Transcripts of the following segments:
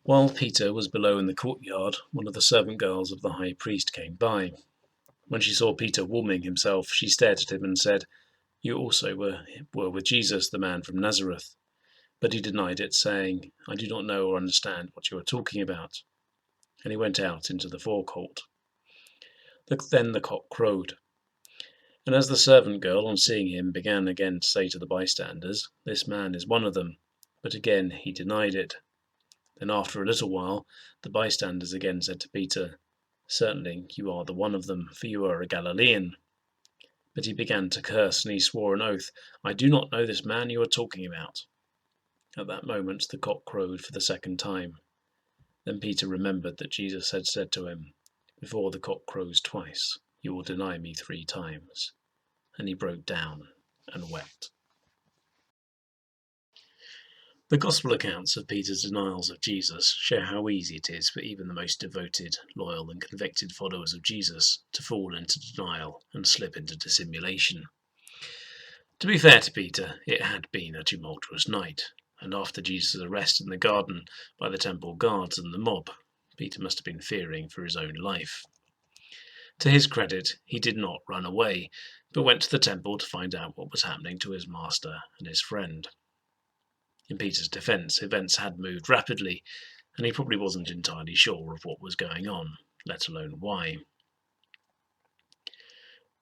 While Peter was below in the courtyard, one of the servant girls of the high priest came by. When she saw Peter warming himself, she stared at him and said, "You also were with Jesus, the man from Nazareth." But he denied it, saying, "I do not know or understand what you are talking about." And he went out into the forecourt. Then the cock crowed. And as the servant girl, on seeing him, began again to say to the bystanders, "This man is one of them." But again he denied it. Then after a little while, the bystanders again said to Peter, "Certainly you are the one of them, for you are a Galilean." But he began to curse, and he swore an oath, "I do not know this man you are talking about." At that moment the cock crowed for the second time. Then Peter remembered that Jesus had said to him, "Before the cock crows twice, you will deny me 3 times." And he broke down and wept. The Gospel accounts of Peter's denials of Jesus show how easy it is for even the most devoted, loyal and convicted followers of Jesus to fall into denial and slip into dissimulation. To be fair to Peter, it had been a tumultuous night, and after Jesus' arrest in the garden by the temple guards and the mob, Peter must have been fearing for his own life. To his credit, he did not run away, but went to the temple to find out what was happening to his master and his friend. In Peter's defence, events had moved rapidly, and he probably wasn't entirely sure of what was going on, let alone why.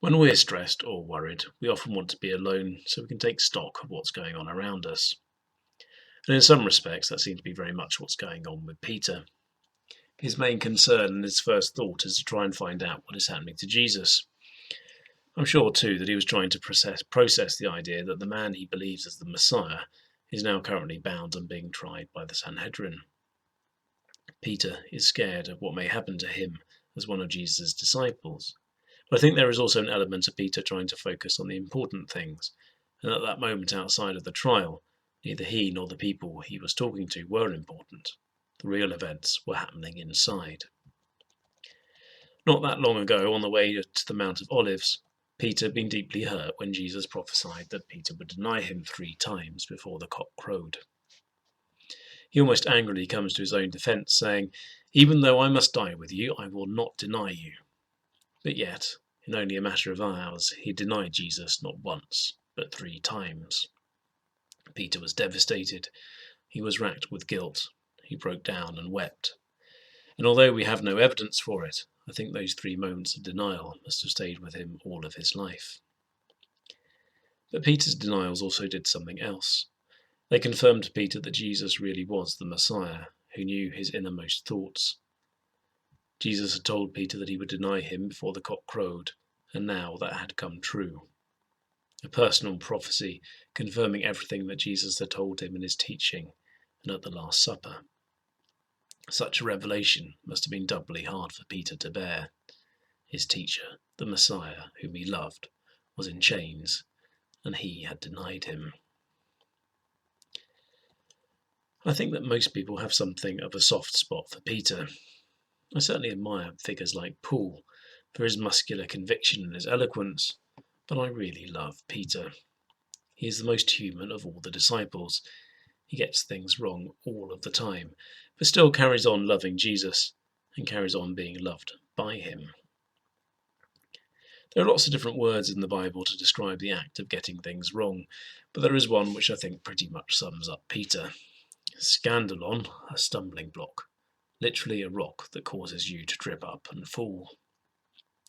When we're stressed or worried, we often want to be alone so we can take stock of what's going on around us. And in some respects, that seems to be very much what's going on with Peter. His main concern and his first thought is to try and find out what is happening to Jesus. I'm sure, too, that he was trying to process the idea that the man he believes as the Messiah is now currently bound and being tried by the Sanhedrin. Peter is scared of what may happen to him as one of Jesus' disciples. But I think there is also an element of Peter trying to focus on the important things, and at that moment outside of the trial, neither he nor the people he was talking to were important. The real events were happening inside. Not that long ago, on the way to the Mount of Olives, Peter had been deeply hurt when Jesus prophesied that Peter would deny him 3 times before the cock crowed. He almost angrily comes to his own defence, saying, "Even though I must die with you, I will not deny you." But yet, in only a matter of hours, he denied Jesus not once, but 3 times. Peter was devastated. He was racked with guilt. He broke down and wept. And although we have no evidence for it, I think those 3 moments of denial must have stayed with him all of his life. But Peter's denials also did something else. They confirmed to Peter that Jesus really was the Messiah, who knew his innermost thoughts. Jesus had told Peter that he would deny him before the cock crowed, and now that had come true. A personal prophecy confirming everything that Jesus had told him in his teaching and at the Last Supper. Such a revelation must have been doubly hard for Peter to bear. His teacher, the Messiah, whom he loved, was in chains, and he had denied him. I think that most people have something of a soft spot for Peter. I certainly admire figures like Paul for his muscular conviction and his eloquence, but I really love Peter. He is the most human of all the disciples. He gets things wrong all of the time, but still carries on loving Jesus and carries on being loved by him. There are lots of different words in the Bible to describe the act of getting things wrong, but there is one which I think pretty much sums up Peter. Scandalon, a stumbling block, literally a rock that causes you to trip up and fall.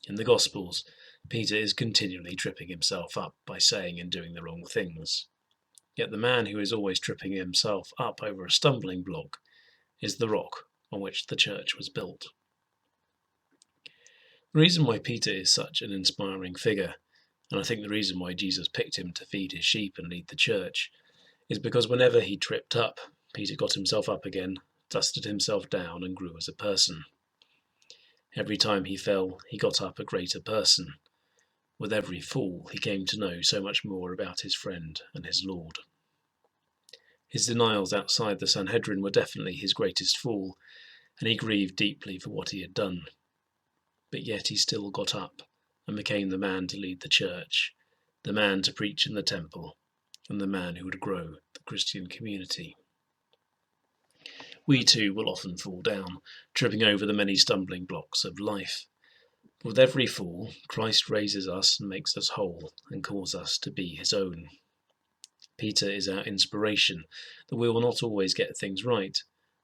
In the Gospels, Peter is continually tripping himself up by saying and doing the wrong things. Yet the man who is always tripping himself up over a stumbling block is the rock on which the church was built. The reason why Peter is such an inspiring figure, and I think the reason why Jesus picked him to feed his sheep and lead the church, is because whenever he tripped up, Peter got himself up again, dusted himself down, and grew as a person. Every time he fell, he got up a greater person. With every fall, he came to know so much more about his friend and his Lord. His denials outside the Sanhedrin were definitely his greatest fall, and he grieved deeply for what he had done. But yet he still got up and became the man to lead the church, the man to preach in the temple, and the man who would grow the Christian community. We too will often fall down, tripping over the many stumbling blocks of life. With every fall, Christ raises us and makes us whole and calls us to be his own. Peter is our inspiration, that we will not always get things right.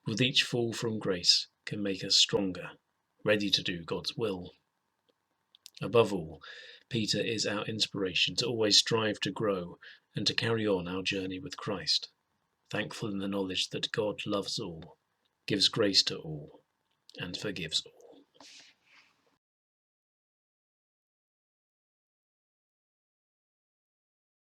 With each fall from grace can make us stronger, ready to do God's will. Above all, Peter is our inspiration to always strive to grow and to carry on our journey with Christ, thankful in the knowledge that God loves all, gives grace to all, and forgives all.